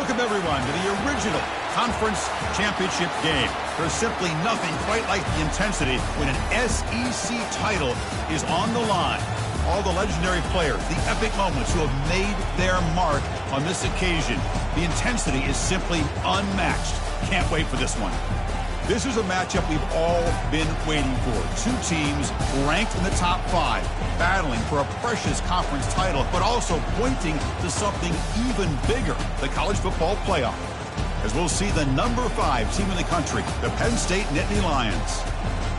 Welcome, everyone, to the original conference championship game. There's simply nothing quite like the intensity when an SEC title is on the line. All the legendary players, the epic moments who have made their mark on this occasion. The intensity is simply unmatched. Can't wait for this one. This is a matchup we've all been waiting for. Two teams ranked in the top 5, battling for a precious conference title, but also pointing to something even bigger, the college football playoff. As we'll see the number 5 team in the country, the Penn State Nittany Lions,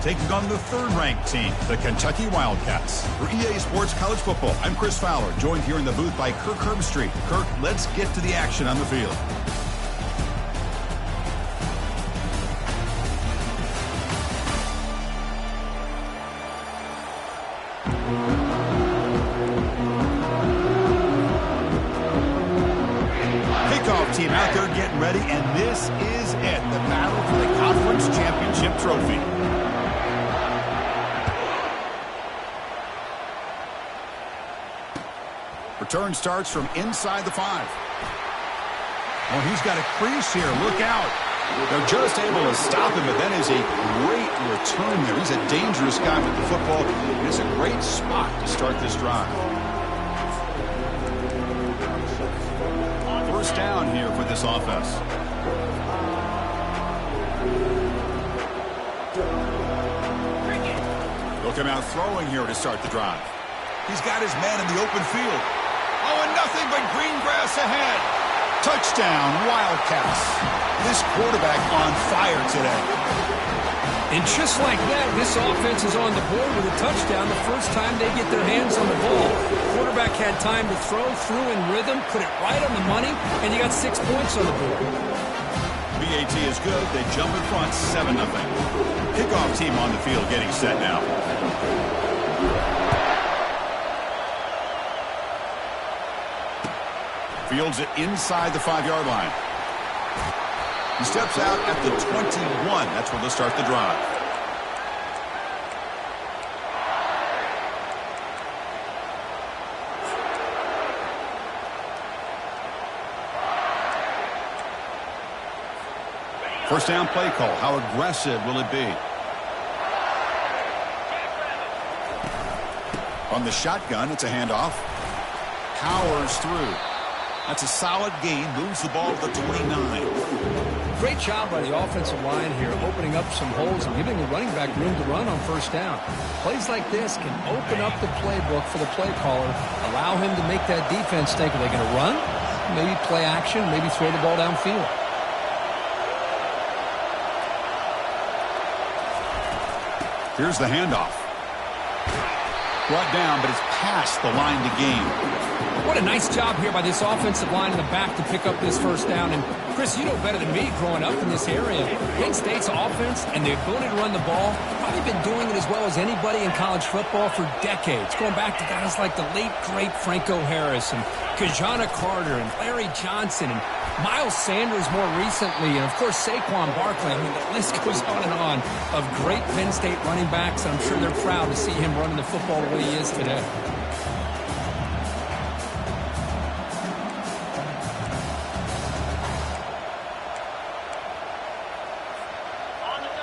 taking on the 3rd-ranked team, the Kentucky Wildcats. For EA Sports College Football, I'm Chris Fowler, joined here in the booth by Kirk Herbstreit. Kirk, let's get to the action on the field. Team out there getting ready, and this is it, the battle for the conference championship trophy. Return starts from inside the 5. Oh, he's got a crease here. Look out. They're just able to stop him, but that is a great return there. He's a dangerous guy with the football, and it's a great spot to start this drive. First down here for this offense. They'll come out throwing here to start the drive. He's got his man in the open field. Oh, and nothing but green grass ahead. Touchdown, Wildcats. This quarterback on fire today. And just like that, this offense is on the board with a touchdown the first time they get their hands on the ball. Quarterback had time to throw, threw in rhythm, put it right on the money, and you got 6 points on the board. BAT is good. They jump in front 7-0. Kickoff team on the field getting set now. Fields it inside the 5-yard line. He steps out at the 21. That's where they'll start the drive. First down play call. How aggressive will it be? On the shotgun, it's a handoff. Powers through. That's a solid gain. Moves the ball to the 29. Great job by the offensive line here, opening up some holes and giving the running back room to run on first down. Plays like this can open up the playbook for the play caller, allow him to make that defense think, are they going to run? Maybe play action, maybe throw the ball downfield. Here's the handoff. Brought down, but it's past the line to gain. What a nice job here by this offensive line in the back to pick up this first down. And, Chris, you know better than me growing up in this area. Penn State's offense and the ability to run the ball, probably been doing it as well as anybody in college football for decades, going back to guys like the late, great Franco Harris and Kajana Carter and Larry Johnson and Miles Sanders more recently, and, of course, Saquon Barkley. I mean, the list goes on of great Penn State running backs, and I'm sure they're proud to see him running the football the way he is today.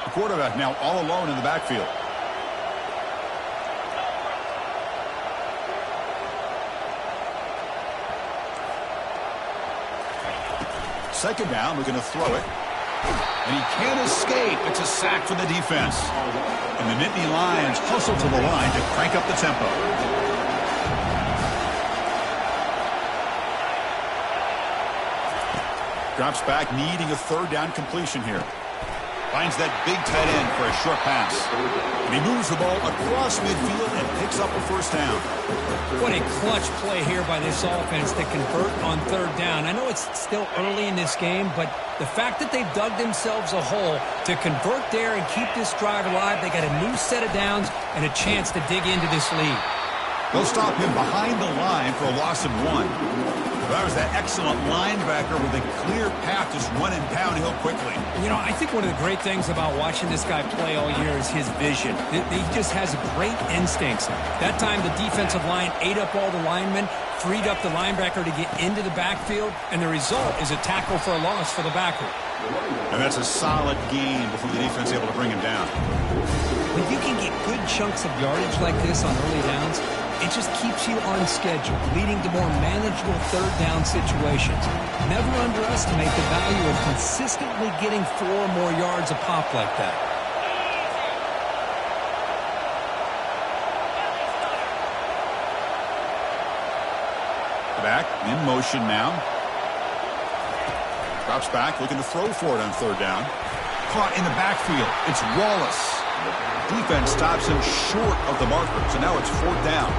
The quarterback now all alone in the backfield. Second down, we're going to throw it. And he can't escape. It's a sack for the defense. And the Nittany Lions hustle to the line to crank up the tempo. Drops back, needing a 3rd down completion here. Finds that big tight end for a short pass. And he moves the ball across midfield and picks up a first down. What a clutch play here by this offense to convert on 3rd down. I know it's still early in this game, but the fact that they've dug themselves a hole to convert there and keep this drive alive, they got a new set of downs and a chance to dig into this lead. They'll stop him behind the line for a loss of 1. That was that excellent linebacker with a clear path, just running downhill quickly. You know, I think one of the great things about watching this guy play all year is his vision. He just has great instincts. That time the defensive line ate up all the linemen, freed up the linebacker to get into the backfield, and the result is a tackle for a loss for the backer. And that's a solid gain before the defense is able to bring him down. When you can get good chunks of yardage like this on early downs, it just keeps you on schedule, leading to more manageable third down situations. Never underestimate the value of consistently getting 4 or more yards a pop like that. Back in motion now. Drops back, looking to throw for it on third down. Caught in the backfield. It's Wallace. Defense stops him short of the marker, so now it's 4th down.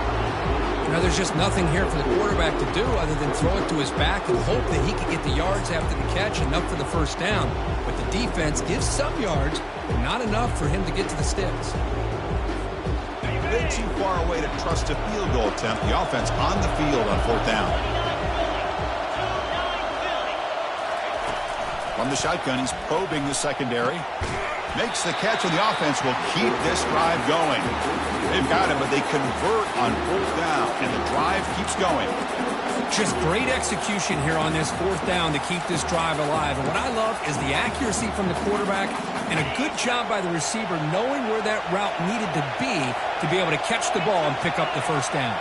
Now there's just nothing here for the quarterback to do other than throw it to his back and hope that he can get the yards after the catch enough for the first down. But the defense gives some yards, but not enough for him to get to the sticks. A bit too far away to trust a field goal attempt. The offense on the field on 4th down. From the shotgun, he's probing the secondary. Makes the catch, and the offense will keep this drive going. They've got him, but they convert on 4th down, and the drive keeps going. Just great execution here on this 4th down to keep this drive alive. And what I love is the accuracy from the quarterback and a good job by the receiver knowing where that route needed to be able to catch the ball and pick up the first down.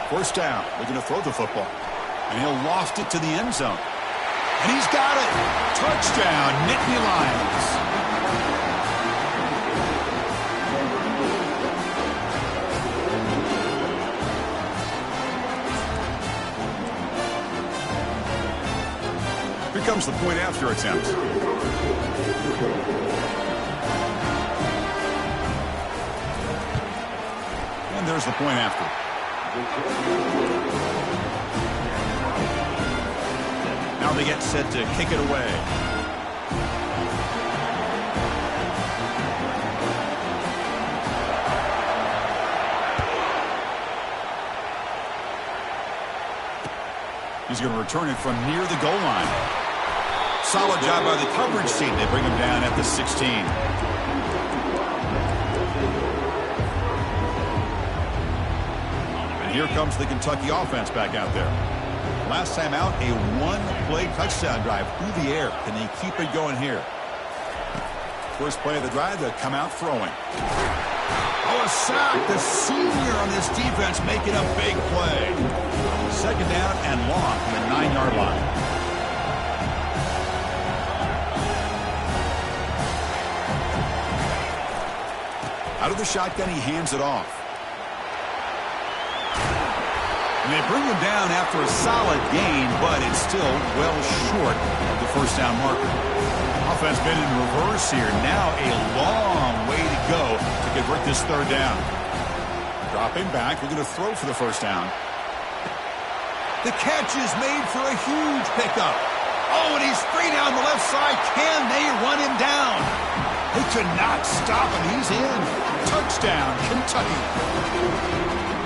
1st down, looking to throw the football. And he'll loft it to the end zone. And he's got it. Touchdown, Nittany Lions. Here comes the point after attempt. And there's the point after. Now they get set to kick it away. He's going to return it from near the goal line. Solid job by the coverage team. They bring him down at the 16. And here comes the Kentucky offense back out there. Last time out, a 1-play touchdown drive through the air. Can they keep it going here? First play of the drive, they'll come out throwing. Oh, a sack. The senior on this defense making a big play. 2nd down and long from the 9-yard line. Out of the shotgun, he hands it off. And they bring him down after a solid gain, but it's still well short of the first down marker. Offense been in reverse here. Now a long way to go to convert this 3rd down. Dropping back, we're going to throw for the first down. The catch is made for a huge pickup. Oh, and he's free down the left side. Can they run him down? They could not stop him. He's in. Touchdown, Kentucky.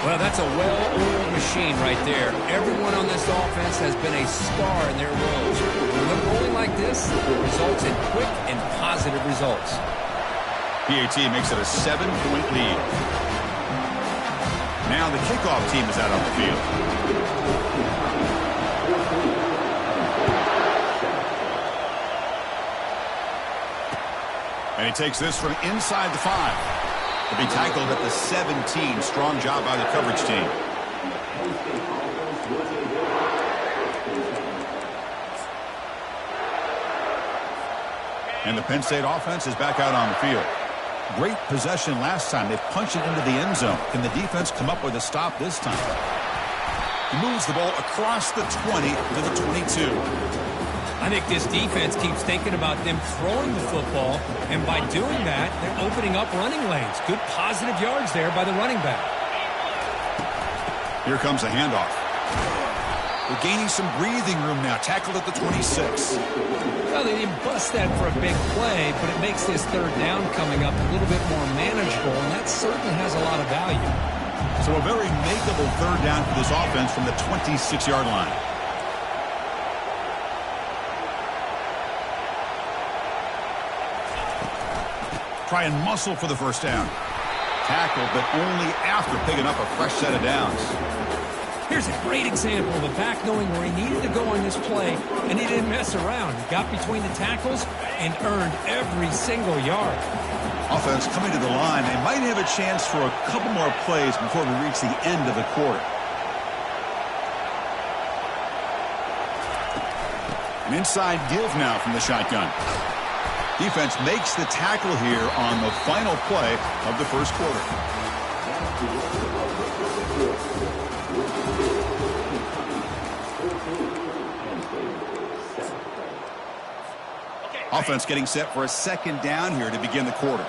Well, that's a well-oiled machine right there. Everyone on this offense has been a star in their roles. When they're rolling like this, it results in quick and positive results. PAT makes it a 7-point lead. Now the kickoff team is out on the field. And he takes this from inside the 5. To be tackled at the 17. Strong job by the coverage team. And the Penn State offense is back out on the field. Great possession last time. They punched it into the end zone. Can the defense come up with a stop this time? He moves the ball across the 20 to the 22. I think this defense keeps thinking about them throwing the football, and by doing that, they're opening up running lanes. Good positive yards there by the running back. Here comes a handoff. We're gaining some breathing room now. Tackled at the 26. Well, they didn't bust that for a big play, but it makes this 3rd down coming up a little bit more manageable, and that certainly has a lot of value. So a very makeable 3rd down for this offense from the 26-yard line. Try and muscle for the first down. tackle, but only after picking up a fresh set of downs. Here's a great example of a back knowing where he needed to go on this play, and he didn't mess around. He got between the tackles and earned every single yard. Offense coming to the line. They might have a chance for a couple more plays before we reach the end of the quarter. An inside give now from the shotgun. Defense makes the tackle here on the final play of the first quarter. Offense getting set for a second down here to begin the quarter.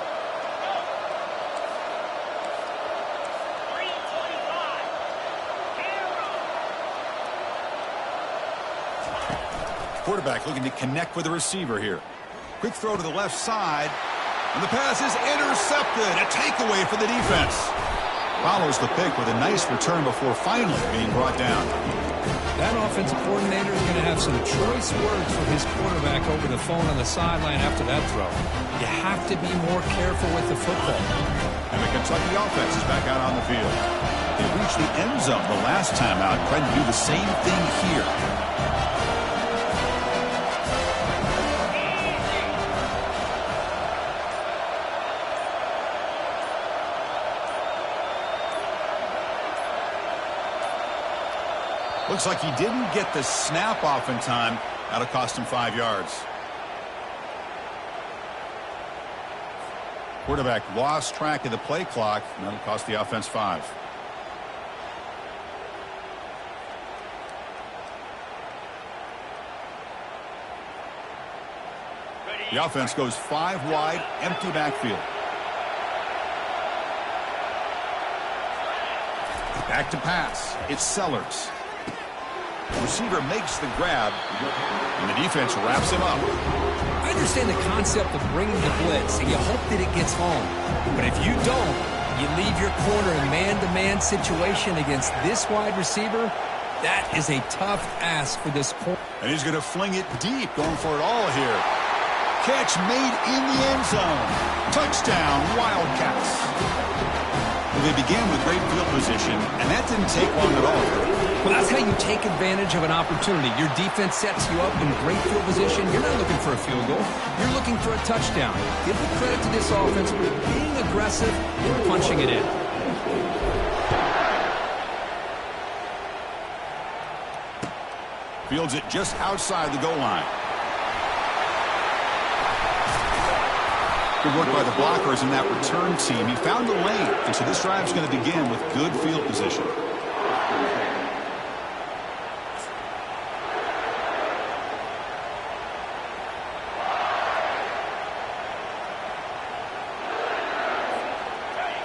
Quarterback looking to connect with the receiver here. Quick throw to the left side, and the pass is intercepted. A takeaway for the defense. Follows the pick with a nice return before finally being brought down. That offensive coordinator is going to have some choice words for his quarterback over the phone on the sideline after that throw. You have to be more careful with the football. And the Kentucky offense is back out on the field. They reached the end zone the last time out, trying to do the same thing here. Looks like he didn't get the snap off in time. That'll cost him 5 yards. Quarterback lost track of the play clock, and that'll cost the offense 5. The offense goes 5 wide, empty backfield. Back to pass. It's Sellers. The receiver makes the grab, and the defense wraps him up. I understand the concept of bringing the blitz, and you hope that it gets home. But if you don't, you leave your corner in man-to-man situation against this wide receiver. That is a tough ask for this corner. And he's going to fling it deep, going for it all here. Catch made in the end zone. Touchdown, Wildcats. Well, they began with great field position, and that didn't take long at all. Well, that's how you take advantage of an opportunity. Your defense sets you up in great field position. You're not looking for a field goal. You're looking for a touchdown. Give the credit to this offense for being aggressive and punching it in. Fields it just outside the goal line. Good work by the blockers in that return team. He found the lane, and so this drive's going to begin with good field position.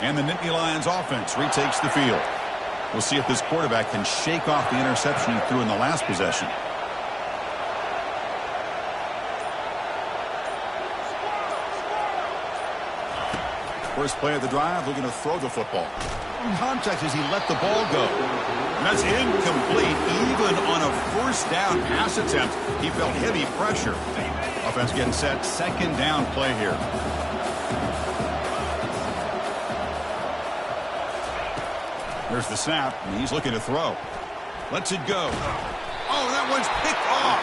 And the Nittany Lions offense retakes the field. We'll see if this quarterback can shake off the interception he threw in the last possession. First play of the drive, looking to throw the football. Contact as he let the ball go. And that's incomplete. Even on a first down pass attempt, he felt heavy pressure. Offense getting set. Second down play here. There's the snap, and he's looking to throw. Lets it go. Oh, that one's picked off.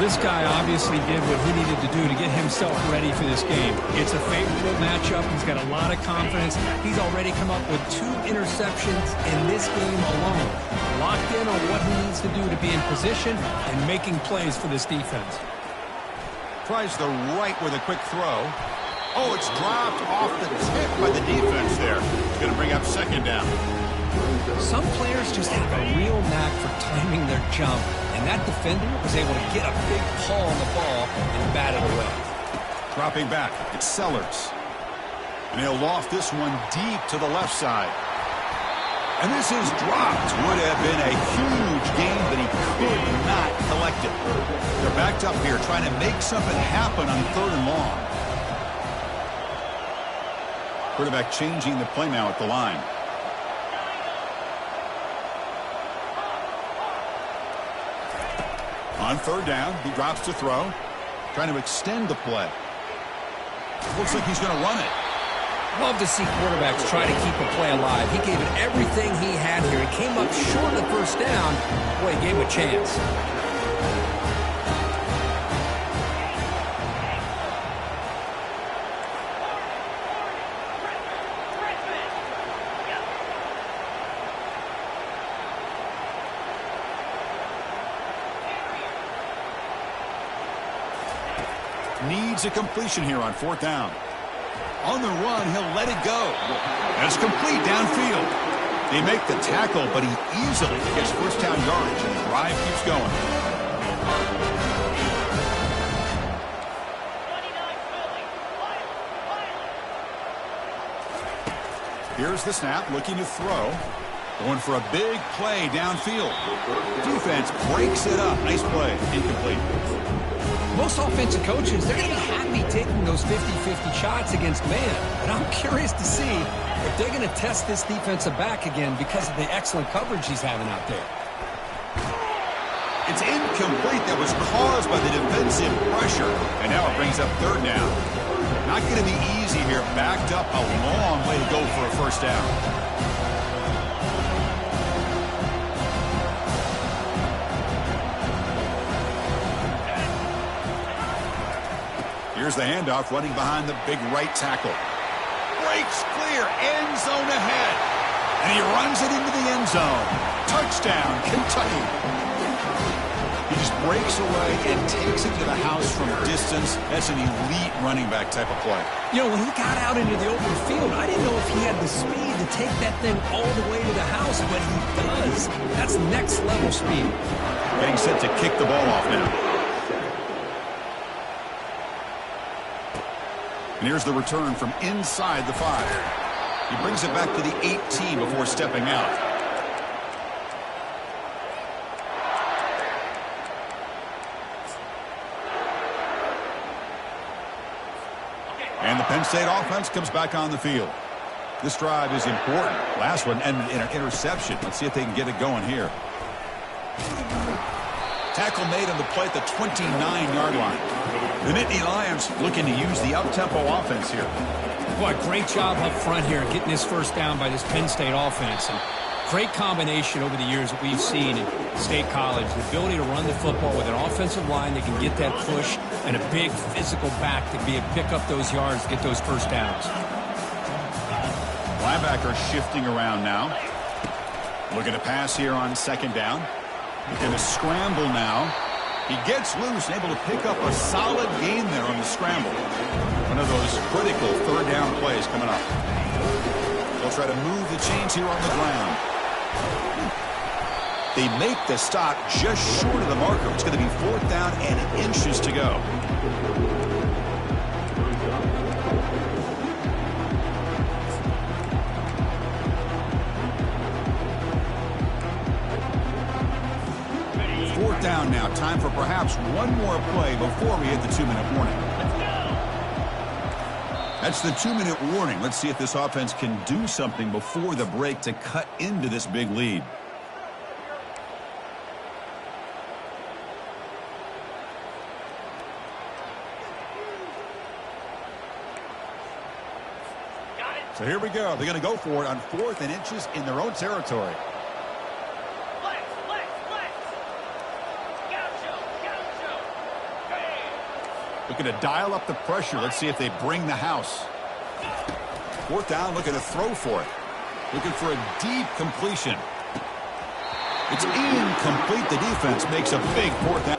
This guy obviously did what he needed to do to get himself ready for this game. It's a favorable matchup. He's got a lot of confidence. He's already come up with 2 interceptions in this game alone. Locked in on what he needs to do to be in position and making plays for this defense. Tries the right with a quick throw. Oh, it's dropped off the tip by the defense there. It's going to bring up second down. Some players just have a real knack for timing their jump, and that defender was able to get a big pull on the ball and bat it away. Dropping back, it's Sellers. And he'll loft this one deep to the left side. And this is dropped. Would have been a huge gain, but he could not collect it. They're backed up here trying to make something happen on 3rd and long. Quarterback changing the play now at the line. On 3rd down, he drops to throw. Trying to extend the play. Looks like he's going to run it. Love to see quarterbacks try to keep a play alive. He gave it everything he had here. He came up short of the first down. Boy, he gave him a chance. Needs a completion here on 4th down. On the run, he'll let it go. And it's complete downfield. They make the tackle, but he easily gets first down yardage, and the drive keeps going. Here's the snap, looking to throw. Going for a big play downfield. Defense breaks it up. Nice play. Incomplete. Most offensive coaches, they're going to be happy taking those 50-50 shots against man. And I'm curious to see if they're going to test this defensive back again because of the excellent coverage he's having out there. It's incomplete. That was caused by the defensive pressure. And now it brings up 3rd down. Not going to be easy here. Backed up, a long way to go for a first down. Here's the handoff, running behind the big right tackle. Breaks clear, end zone ahead. And he runs it into the end zone. Touchdown, Kentucky. He just breaks away and takes it to the house from distance. That's an elite running back type of play. You know, when he got out into the open field, I didn't know if he had the speed to take that thing all the way to the house, but he does. That's next level speed. Getting set to kick the ball off now. And here's the return from inside the 5. He brings it back to the 18 before stepping out. And the Penn State offense comes back on the field. This drive is important. Last one ended in an interception. Let's see if they can get it going here. Tackle made on the play at the 29-yard line. The Nittany Lions looking to use the up-tempo offense here. Boy, great job up front here getting this first down by this Penn State offense. And great combination over the years that we've seen in State College. The ability to run the football with an offensive line that can get that push and a big physical back to be able to pick up those yards, get those first downs. Linebacker shifting around now. Looking to pass here on 2nd down. Going to scramble now. He gets loose and able to pick up a solid gain there on the scramble. One of those critical 3rd down plays coming up. They'll try to move the chains here on the ground. They make the stop just short of the marker. It's going to be 4th down and inches to go. Down now. Time for perhaps one more play before we hit the 2-minute warning. That's the 2-minute warning. Let's see if this offense can do something before the break to cut into this big lead. So here we go. They're going to go for it on 4th and inches in their own territory. Looking to dial up the pressure. Let's see if they bring the house. 4th down, looking to throw for it. Looking for a deep completion. It's incomplete. The defense makes a big 4th down.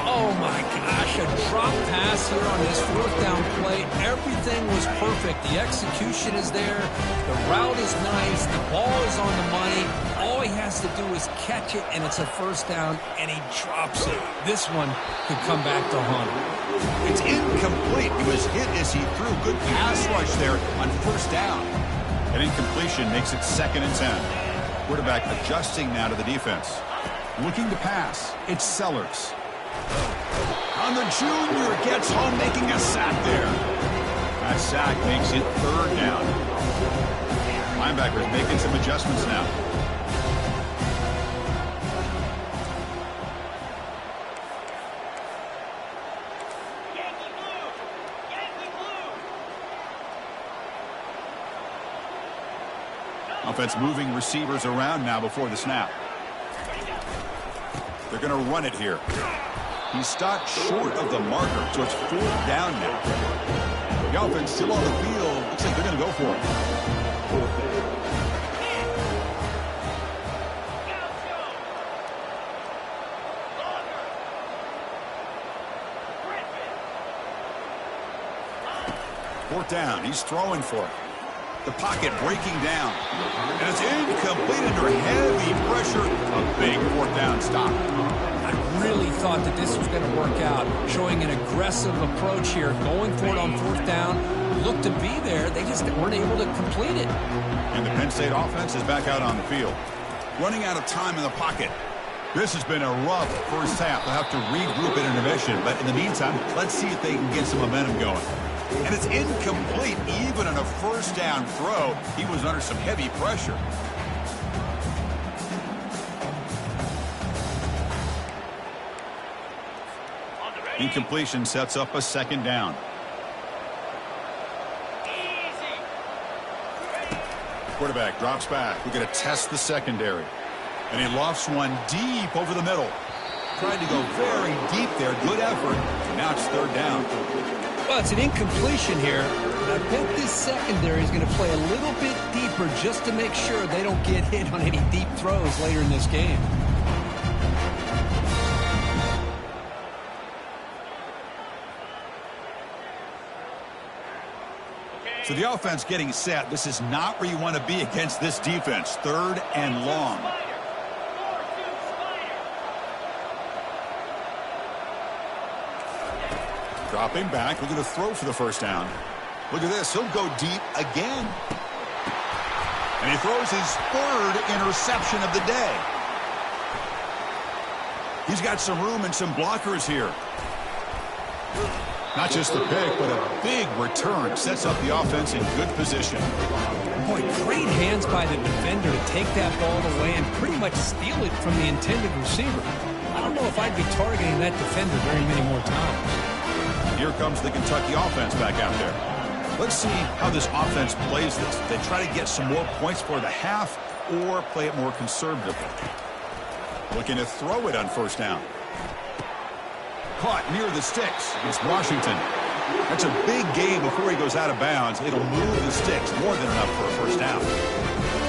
Oh my gosh, a drop pass here on this 4th down play. Everything was perfect. The execution is there. The route is nice. The ball is on the money. All he has to do is catch it, and it's a first down, and he drops it. This one could come back to haunt him. It's incomplete. He was hit as he threw. Good pass rush there on 1st down. An incompletion makes it 2nd and 10. Quarterback adjusting now to the defense. Looking to pass. It's Sellers. On the junior, gets home, making a sack there. That sack makes it 3rd down. Linebackers making some adjustments now. Offense moving receivers around now before the snap. They're going to run it here. He's stopped short of the marker, so it's 4th down now. The offense still on the field. Looks like they're going to go for it. Fourth down. He's throwing for it. The pocket breaking down. And it's incomplete under heavy pressure. A big 4th down stop. I really thought that this was going to work out, showing an aggressive approach here, going for it on 4th down. Looked to be there. They just weren't able to complete it. And the Penn State offense is back out on the field. Running out of time in the pocket. This has been a rough first half. They'll have to regroup at intermission. But in the meantime, let's see if they can get some momentum going. And it's incomplete. Even on a 1st down throw, he was under some heavy pressure. Incompletion sets up a 2nd down. Quarterback drops back. We're going to test the secondary. And he lofts one deep over the middle. Tried to go very deep there. Good effort. Now it's 3rd down. Well, it's an incompletion here. I bet this secondary is going to play a little bit deeper just to make sure they don't get hit on any deep throws later in this game. So the offense getting set. This is not where you want to be against this defense. 3rd and long. Dropping back. We're going to throw for the 1st down. Look at this. He'll go deep again. And he throws his 3rd interception of the day. He's got some room and some blockers here. Not just the pick, but a big return. Sets up the offense in good position. Boy, great hands by the defender to take that ball away and pretty much steal it from the intended receiver. I don't know if I'd be targeting that defender very many more times. Here comes the Kentucky offense back out there. Let's see how this offense plays this. They try to get some more points for the half or play it more conservatively. Looking to throw it on 1st down. Caught near the sticks. It's Washington. That's a big gain before he goes out of bounds. It'll move the sticks more than enough for a 1st down.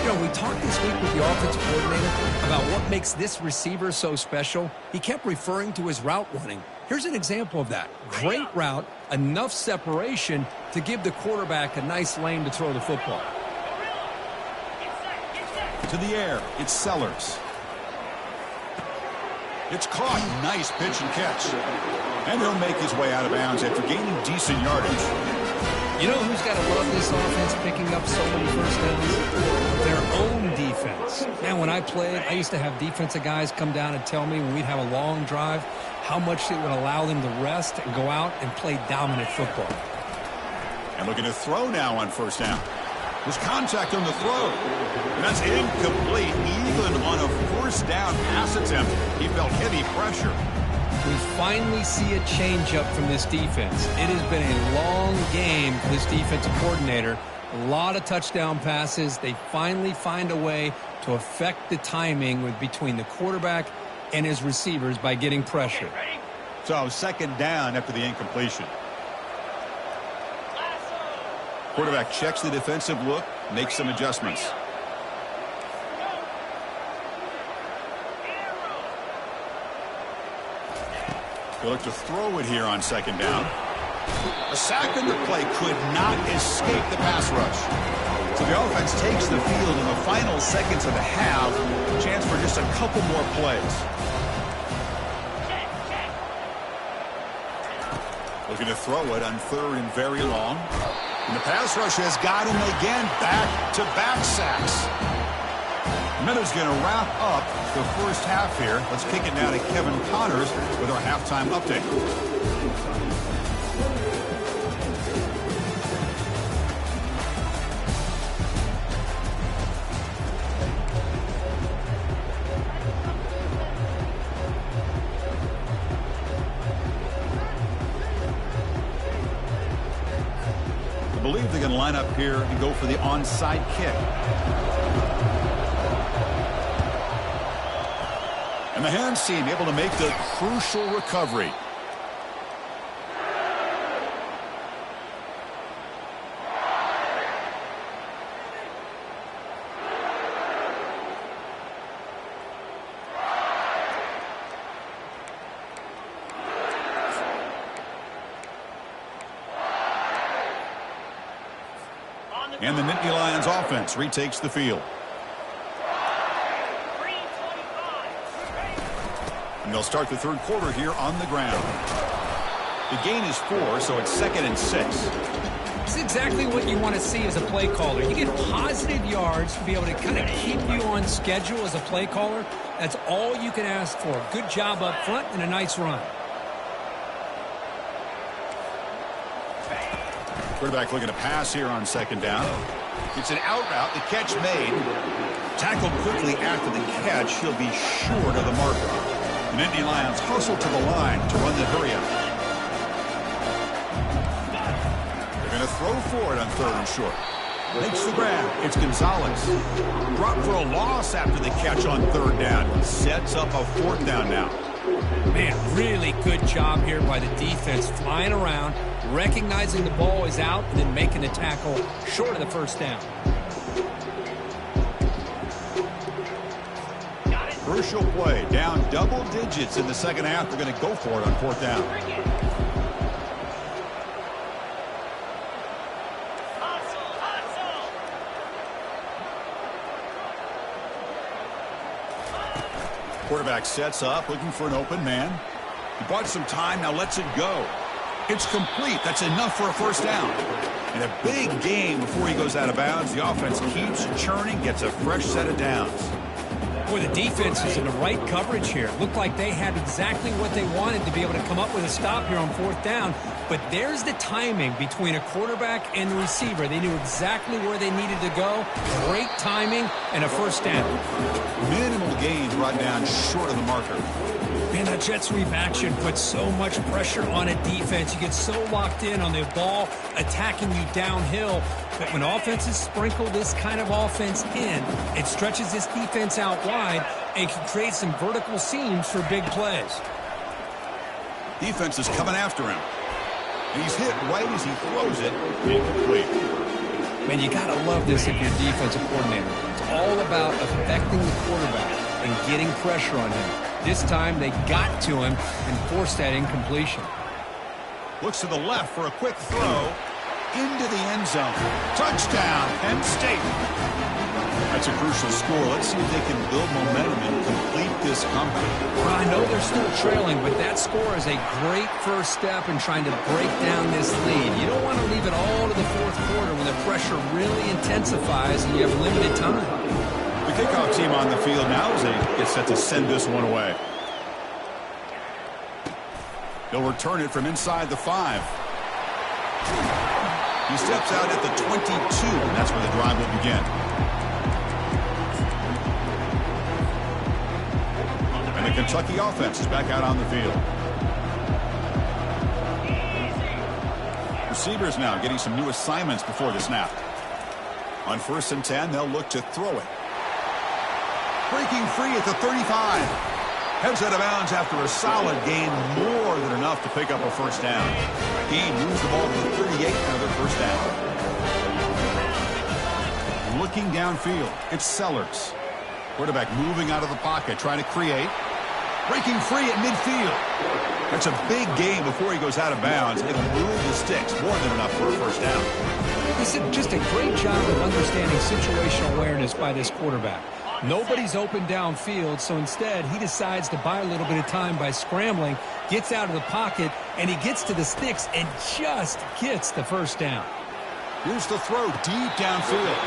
You know, we talked this week with the offensive coordinator about what makes this receiver so special. He kept referring to his route running. Here's an example of that. Great route, enough separation to give the quarterback a nice lane to throw the football. To the air, it's Sellers. It's caught. Nice pitch and catch. And he'll make his way out of bounds after gaining decent yardage. You know who's got to love this offense picking up so many 1st downs? Their own defense. Man, when I played, I used to have defensive guys come down and tell me when we'd have a long drive how much it would allow them to rest and go out and play dominant football. And looking to throw now on 1st down. There's contact on the throw. And that's incomplete. Even on a 1st down pass attempt, he felt heavy pressure. We finally see a changeup from this defense. It has been a long game for this defensive coordinator. A lot of touchdown passes. They finally find a way to affect the timing between the quarterback and his receivers by getting pressure. So 2nd down after the incompletion. Quarterback checks the defensive look, makes some adjustments. They look to throw it here on 2nd down. A sack in the play could not escape the pass rush. So the offense takes the field in the final seconds of the half. Chance for just a couple more plays. Looking to throw it on 3rd and very long. And the pass rush has got him again. Back-to-back sacks. Miller's going to wrap up the 1st half here. Let's kick it now to Kevin Connors with our halftime update. believe they're going to line up here and go for the onside kick. And the hands team able to make the crucial recovery. And the Nittany Lions offense retakes the field. And they'll start the third quarter here on the ground. The gain is 4, so it's 2nd and 6. It's exactly what you want to see as a play caller. You get positive yards to be able to kind of keep you on schedule as a play caller. That's all you can ask for. Good job up front and a nice run. Quarterback looking to pass here on 2nd down. It's an out route. The catch made. Tackled quickly after the catch. He'll be short of the marker. The Nittany Lions hustle to the line to run the hurry up. They're going to throw for it on 3rd and short. Makes the grab. It's Gonzalez. Dropped for a loss after the catch on 3rd down. Sets up a 4th down now. Man, really good job here by the defense, flying around, recognizing the ball is out, and then making the tackle short of the 1st down. Crucial play. Down double digits in the 2nd half. They're going to go for it on 4th down. Quarterback sets up, looking for an open man. He bought some time, now lets it go. It's complete. That's enough for a 1st down. And a big gain before he goes out of bounds. The offense keeps churning, gets a fresh set of downs. Boy, the defense is in the right coverage here. It looked like they had exactly what they wanted to be able to come up with a stop here on 4th down. But there's the timing between a quarterback and the receiver. They knew exactly where they needed to go. Great timing and a 1st down. Minimal gain brought down short of the marker. Man, that jet sweep action puts so much pressure on a defense. You get so locked in on the ball attacking you downhill. But when offenses sprinkle this kind of offense in, it stretches this defense out wide and can create some vertical seams for big plays. Defense is coming after him. And he's hit right as he throws it. Incomplete. Man, you got to love this if you're a defensive coordinator. It's all about affecting the quarterback and getting pressure on him. This time they got to him and forced that incompletion. Looks to the left for a quick throw into the end zone. Touchdown, Penn State. That's a crucial score. Let's see if they can build momentum and complete this comeback. Well, I know they're still trailing, but that score is a great first step in trying to break down this lead. You don't want to leave it all to the 4th quarter when the pressure really intensifies and you have limited time. The kickoff team on the field now as they get set to send this one away. They'll return it from inside the 5. He steps out at the 22, and that's where the drive will begin. And the Kentucky offense is back out on the field. Receivers now getting some new assignments before the snap. On 1st and 10, they'll look to throw it. Breaking free at the 35. Heads out of bounds after a solid gain, more than enough to pick up a 1st down. Gain moves the ball to the 38, another 1st down. Looking downfield, it's Sellers. Quarterback moving out of the pocket, trying to create. Breaking free at midfield. That's a big gain before he goes out of bounds. It'll move the sticks, more than enough for a 1st down. This is just a great job of understanding situational awareness by this quarterback. Nobody's open downfield, so instead he decides to buy a little bit of time by scrambling, gets out of the pocket, and he gets to the sticks and just gets the 1st down. Here's the throw deep downfield.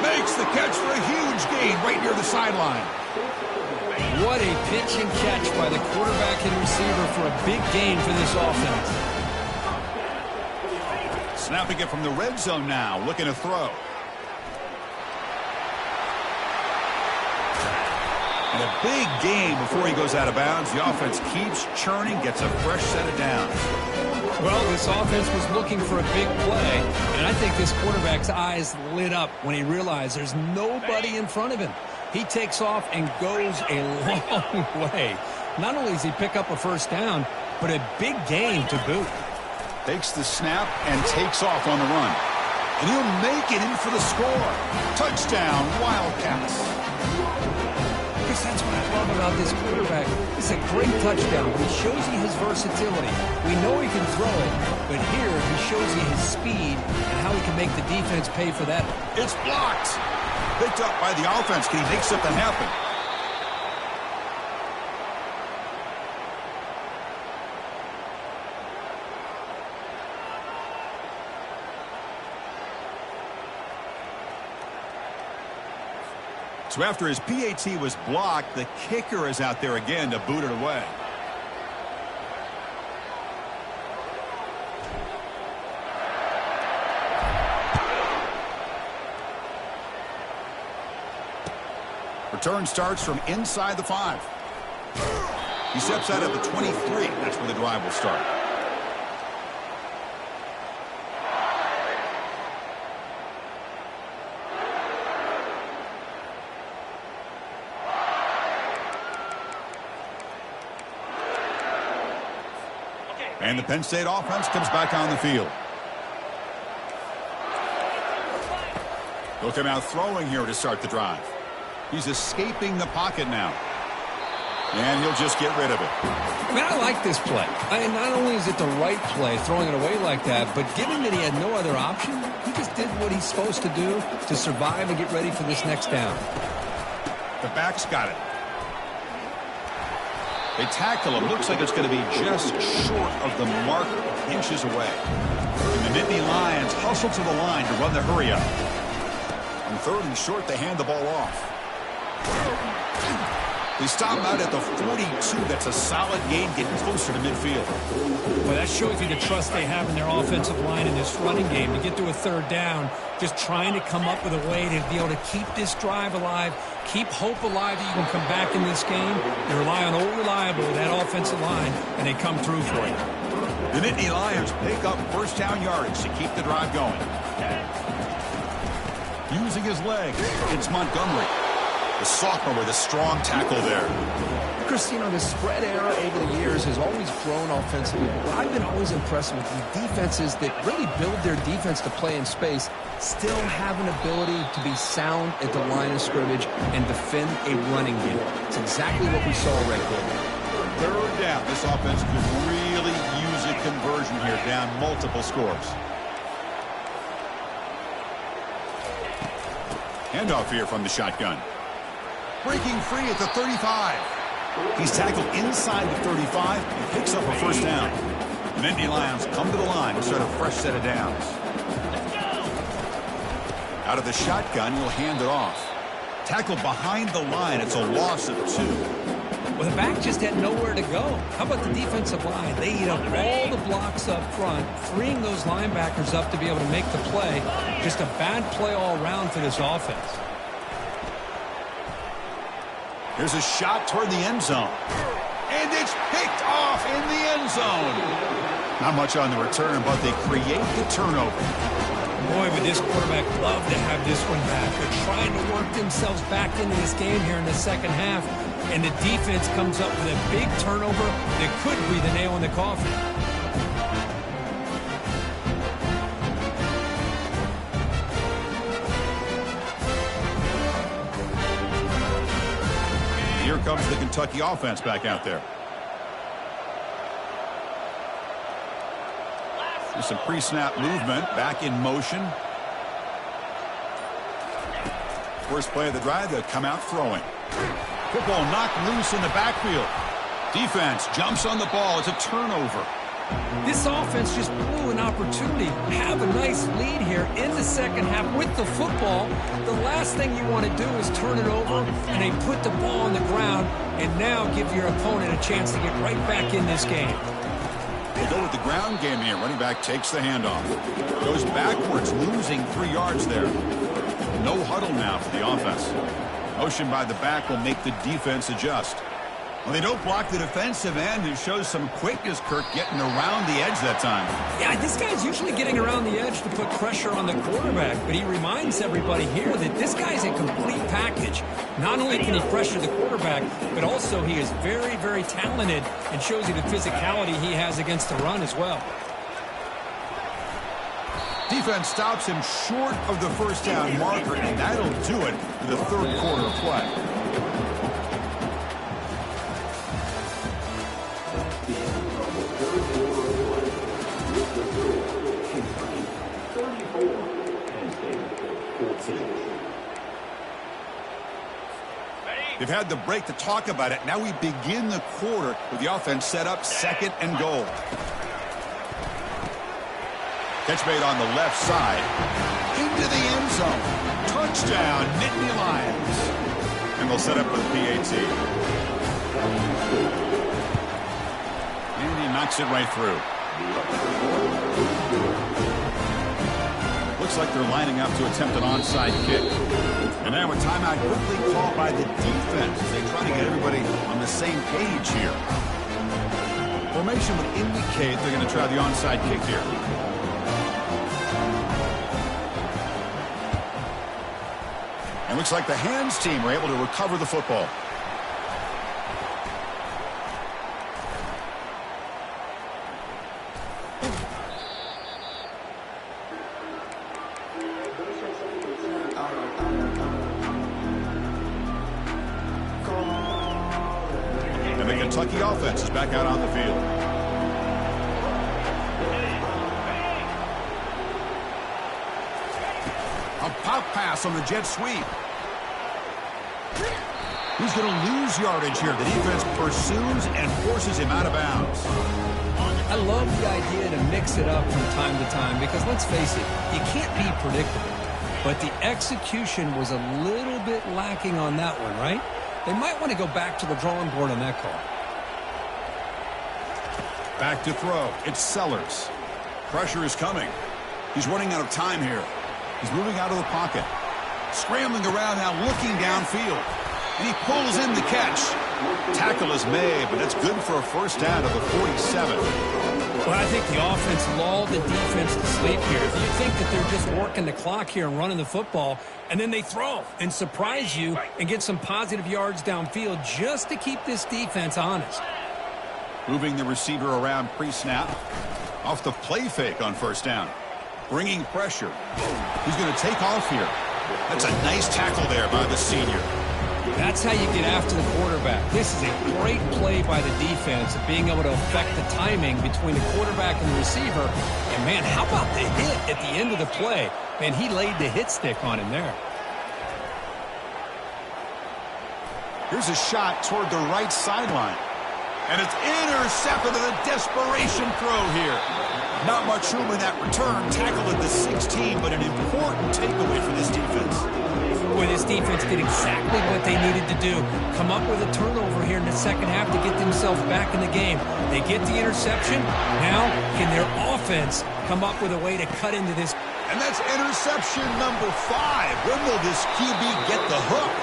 Makes the catch for a huge gain right near the sideline. What a pitch and catch by the quarterback and receiver for a big gain for this offense. Snapping it from the red zone now, looking to throw. And a big gain before he goes out of bounds. The offense keeps churning, gets a fresh set of downs. Well, this offense was looking for a big play, and I think this quarterback's eyes lit up when he realized there's nobody in front of him. He takes off and goes a long way. Not only does he pick up a first down, but a big gain to boot. Takes the snap and takes off on the run. And he'll make it in for the score. Touchdown, Wildcats. Chris, that's what I love about this quarterback. It's a great touchdown. He shows you his versatility. We know he can throw it, but here he shows you his speed and how he can make the defense pay for that. It's blocked. Picked up by the offense. Can he make something happen? So after his PAT was blocked, the kicker is out there again to boot it away. Return starts from inside the 5. He steps out at the 23. That's where the drive will start. And the Penn State offense comes back on the field. They'll come out throwing here to start the drive. He's escaping the pocket now. And he'll just get rid of it. Man, I like this play. Not only is it the right play, throwing it away like that, but given that he had no other option, he just did what he's supposed to do to survive and get ready for this next down. The back's got it. They tackle him. Looks like it's going to be just short of the marker, inches away. And the Nittany Lions hustle to the line to run the hurry up. On 3rd and short, they hand the ball off. They stop him out at the 42. That's a solid gain, getting closer to midfield. Well, that shows you the trust they have in their offensive line in this running game. To get to a 3rd down, just trying to come up with a way to be able to keep this drive alive, keep hope alive that you can come back in this game. They rely on old reliable, that offensive line, and they come through for you. The Nittany Lions pick up first down yardage to keep the drive going. Using his legs, it's Montgomery. The sophomore with a strong tackle there. Chris, you know, the spread era over the years has always grown offensively. But I've been always impressed with the defenses that really build their defense to play in space, still have an ability to be sound at the line of scrimmage and defend a running game. It's exactly what we saw right there. 3rd down. This offense could really use a conversion here, down multiple scores. Handoff here from the shotgun. Breaking free at the 35. He's tackled inside the 35 and picks up a first down. The Nittany Lions come to the line to start a fresh set of downs. Out of the shotgun, he'll hand it off. Tackled behind the line. It's a loss of 2. Well, the back just had nowhere to go. How about the defensive line? They eat up all the blocks up front, freeing those linebackers up to be able to make the play. Just a bad play all around for this offense. Here's a shot toward the end zone. And it's picked off in the end zone. Not much on the return, but they create the turnover. Boy, would this quarterback love to have this one back. They're trying to work themselves back into this game here in the second half. And the defense comes up with a big turnover that could be the nail in the coffin. Here comes the Kentucky offense back out there. There's some pre-snap movement, back in motion. First play of the drive, they'll come out throwing. Football knocked loose in the backfield. Defense jumps on the ball. It's a turnover. This offense just blew an opportunity. Have a nice lead here in the second half with the football. The last thing you want to do is turn it over, and they put the ball on the ground, and now give your opponent a chance to get right back in this game. They go with the ground game here. Running back takes the handoff. Goes backwards, losing 3 yards there. No huddle now for the offense. Motion by the back will make the defense adjust. Well, they don't block the defensive end, who shows some quickness, Kirk, getting around the edge that time. Yeah, this guy's usually getting around the edge to put pressure on the quarterback, but he reminds everybody here that this guy's a complete package. Not only can he pressure the quarterback, but also he is very, very talented and shows you the physicality he has against the run as well. Defense stops him short of the first down marker, and that'll do it for the third quarter of play. They've had the break to talk about it. Now we begin the quarter with the offense set up 2nd and goal. Catch made on the left side. Into the end zone. Touchdown, Nittany Lions. And they'll set up for the PAT. And he knocks it right through. Looks like they're lining up to attempt an onside kick. And now a timeout quickly called by the defense as they try to get everybody on the same page here. Formation would indicate they're going to try the onside kick here. And looks like the hands team were able to recover the football. And the Kentucky offense is back out on the field. A pop pass on the jet sweep. He's going to lose yardage here. The defense pursues and forces him out of bounds. I love the idea to mix it up from time to time because, let's face it, you can't be predictable. But the execution was a little bit lacking on that one, right? They might want to go back to the drawing board on that call. Back to throw. It's Sellers. Pressure is coming. He's running out of time here. He's moving out of the pocket. Scrambling around now, looking downfield. And he pulls in the catch. Tackle is made, but that's good for a first down to the 47. Well, I think the offense lulled the defense to sleep here. You think that they're just working the clock here and running the football, and then they throw and surprise you and get some positive yards downfield just to keep this defense honest. Moving the receiver around pre-snap. Off the play fake on first down. Bringing pressure. He's going to take off here. That's a nice tackle there by the senior. That's how you get after the quarterback. This is a great play by the defense of being able to affect the timing between the quarterback and the receiver. And, man, how about the hit at the end of the play? Man, he laid the hit stick on him there. Here's a shot toward the right sideline. And it's intercepted in a desperation throw here. Not much room in that return. Tackle at the 16, but an important takeaway for this defense. Boy, this defense did exactly what they needed to do. Come up with a turnover here in the second half to get themselves back in the game. They get the interception. Now, can their offense come up with a way to cut into this? And that's interception number 5. When will this QB get the hook?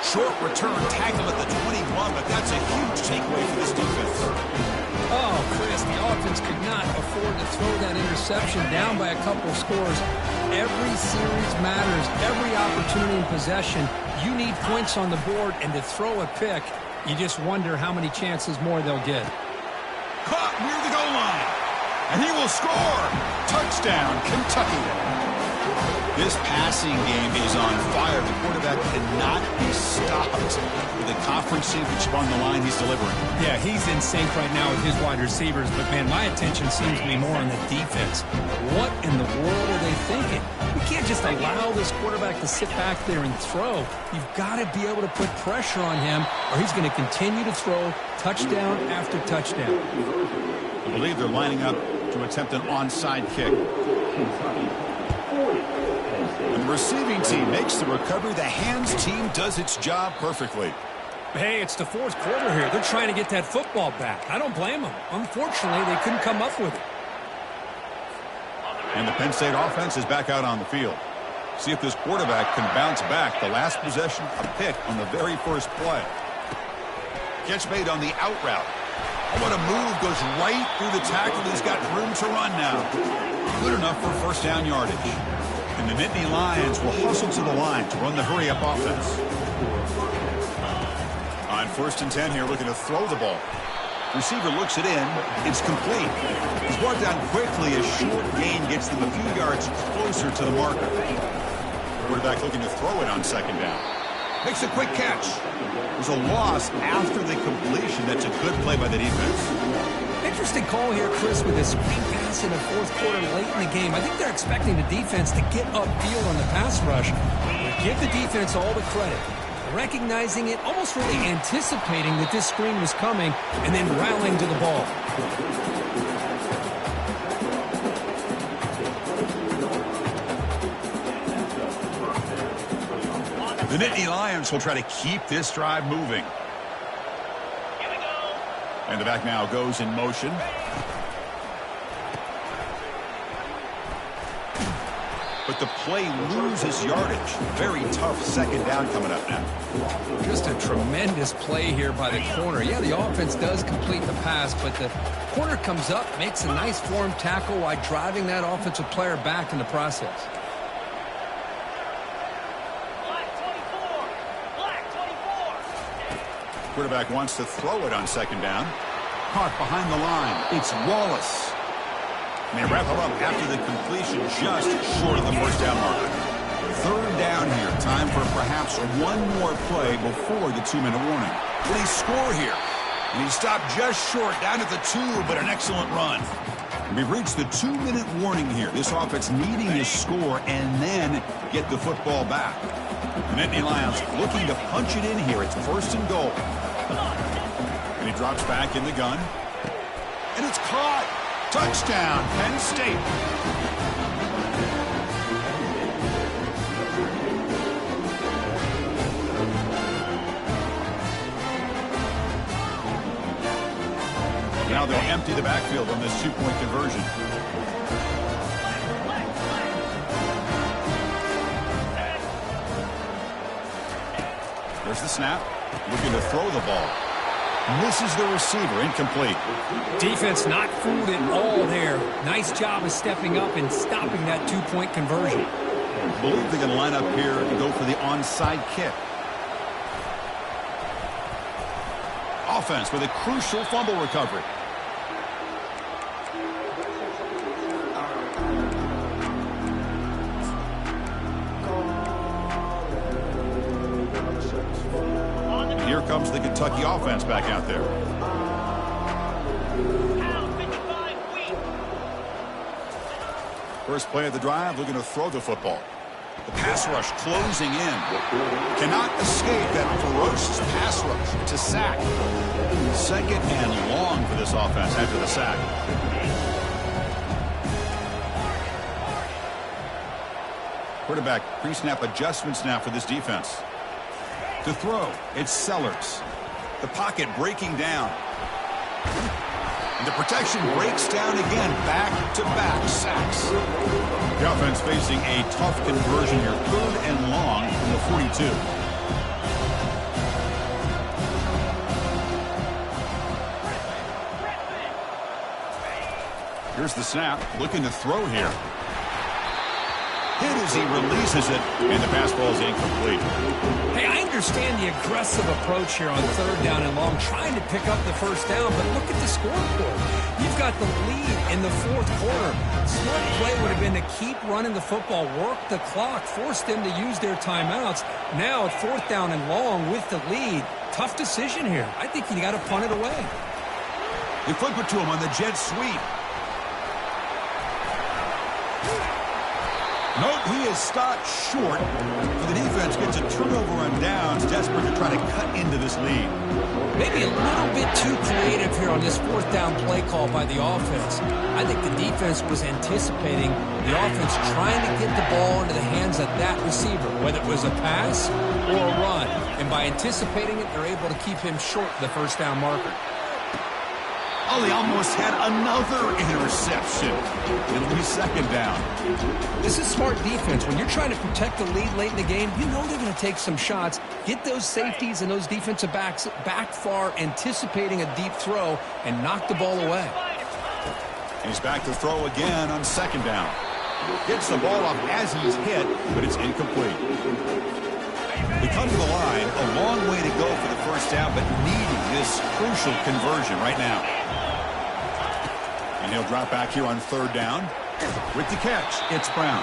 Short return tackle at the 21, but that's a huge takeaway for this defense. Oh, Chris, the offense could not afford to throw that interception down by a couple scores. Every series matters. Every opportunity in possession, you need points on the board, and to throw a pick, you just wonder how many chances more they'll get. Caught near the goal line, and he will score. Touchdown, Kentucky. This passing game is on fire. The quarterback cannot be stopped. With the conference championship on the line, he's delivering. Yeah, he's in sync right now with his wide receivers, but, man, my attention seems to be more on the defense. What in the world are they thinking? We can't just allow this quarterback to sit back there and throw. You've got to be able to put pressure on him, or he's going to continue to throw touchdown after touchdown. I believe they're lining up to attempt an onside kick. And the receiving team makes the recovery. The hands team does its job perfectly. Hey, it's the fourth quarter here. They're trying to get that football back. I don't blame them. Unfortunately, they couldn't come up with it. And the Penn State offense is back out on the field. See if this quarterback can bounce back. The last possession, a pick on the very first play. Catch made on the out route. Oh, what a move. Goes right through the tackle. He's got room to run now. Good enough for first down yardage. And the Nittany Lions will hustle to the line to run the hurry-up offense. On 1st and 10 here, looking to throw the ball. Receiver looks it in. It's complete. He's brought down quickly. A short gain gets them a few yards closer to the marker. Quarterback looking to throw it on 2nd down. Makes a quick catch. There's a loss after the completion. That's a good play by the defense. Interesting call here, Chris, with a screen pass in the 4th quarter late in the game. I think they're expecting the defense to get upfield on the pass rush. Give the defense all the credit. Recognizing it, almost really anticipating that this screen was coming, and then rallying to the ball. The Nittany Lions will try to keep this drive moving. And the back now goes in motion. But the play loses yardage. Very tough 2nd down coming up now. Just a tremendous play here by the corner. Yeah, the offense does complete the pass, but the corner comes up, makes a nice form tackle while driving that offensive player back in the process. Quarterback wants to throw it on 2nd down. Caught behind the line. It's Wallace. And they wrap him up after the completion, just short of the first down marker. 3rd down here. Time for perhaps one more play before the 2-minute warning. Will he score here? And he stopped just short, down at the 2, but an excellent run. We've reached the 2-minute warning here. This offense needing to score and then get the football back. The Nittany Lions looking to punch it in here. It's 1st and goal. And he drops back in the gun. And it's caught. Touchdown, Penn State. Now they'll empty the backfield on this 2-point conversion. There's the snap. Looking to throw the ball. Misses the receiver. Incomplete. Defense not fooled at all there. Nice job of stepping up and stopping that 2-point conversion. I believe they're going to line up here and go for the onside kick. Offense with a crucial fumble recovery. Here comes the Kentucky offense back out there. First play of the drive, looking to throw the football. The pass rush closing in. Cannot escape that ferocious pass rush. It's a sack. 2nd and long for this offense after the sack. Quarterback pre-snap adjustments now for this defense. To throw, it's Sellers. The pocket breaking down. And the protection breaks down again. Back-to-back sacks. The offense facing a tough conversion here. 3rd and long from the 42. Here's the snap. Looking to throw here. Hit as he releases it, and the pass ball is incomplete. Hey, I understand the aggressive approach here on 3rd down and long, trying to pick up the first down, but look at the scoreboard. You've got the lead in the 4th quarter. Smart play would have been to keep running the football, work the clock, force them to use their timeouts. Now, 4th down and long with the lead. Tough decision here. I think you got to punt it away. They flip it to him on the jet sweep. Nope, he is stopped short. The defense gets a turnover on downs, desperate to try to cut into this lead. Maybe a little bit too creative here on this 4th down play call by the offense. I think the defense was anticipating the offense trying to get the ball into the hands of that receiver, whether it was a pass or a run. And by anticipating it, they're able to keep him short of the first down marker. Oh, they almost had another interception. It'll be second down. This is smart defense. When you're trying to protect the lead late in the game, you know they're going to take some shots, get those safeties and those defensive backs back far, anticipating a deep throw, and knock the ball away. He's back to throw again on second down. Gets the ball off as he's hit, but it's incomplete. We come to the line, a long way to go for the first down, but needing this crucial conversion right now. And he'll drop back here on third down. With the catch, it's Brown.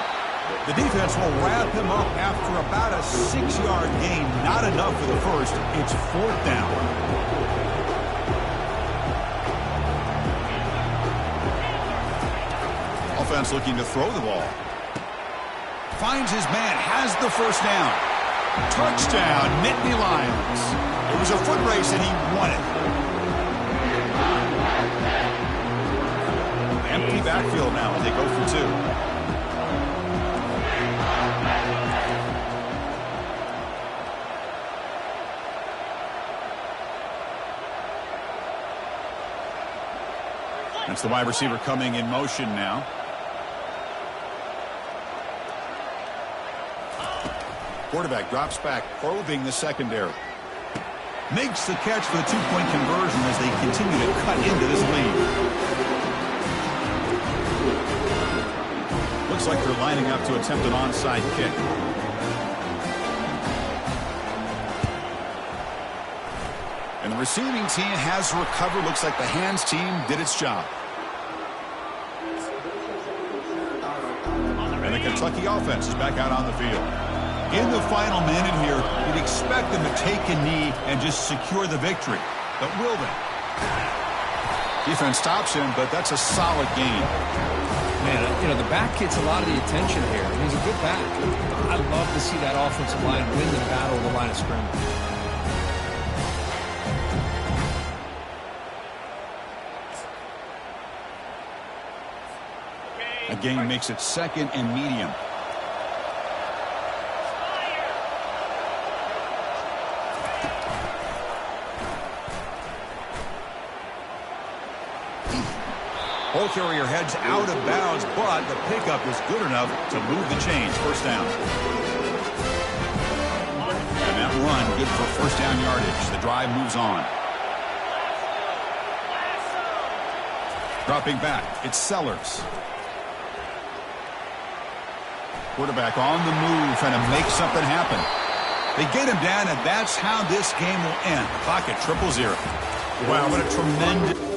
The defense will wrap him up after about a 6-yard gain. Not enough for the first. It's fourth down. Offense looking to throw the ball. Finds his man, has the first down. Touchdown, Nittany Lions. It was a foot race and he won it. Empty backfield now as they go for two. That's the wide receiver coming in motion now. Quarterback drops back, probing the secondary. Makes the catch for the two-point conversion as they continue to cut into this lead. Looks like they're lining up to attempt an onside kick. And the receiving team has recovered. Looks like the hands team did its job. And the Kentucky offense is back out on the field. In the final minute here, you'd expect them to take a knee and just secure the victory. But will they? Defense stops him, but that's a solid gain. Man, you know, the back gets a lot of the attention here. He's a good back. I'd love to see that offensive line win the battle of the line of scrimmage. A gain makes it second and medium. Ball carrier heads out of bounds, but the pickup is good enough to move the chains. First down. And that run good for first down yardage. The drive moves on. Dropping back, it's Sellers. Quarterback on the move, trying to make something happen. They get him down, and that's how this game will end. Clock at 0-0. Wow, what a tremendous...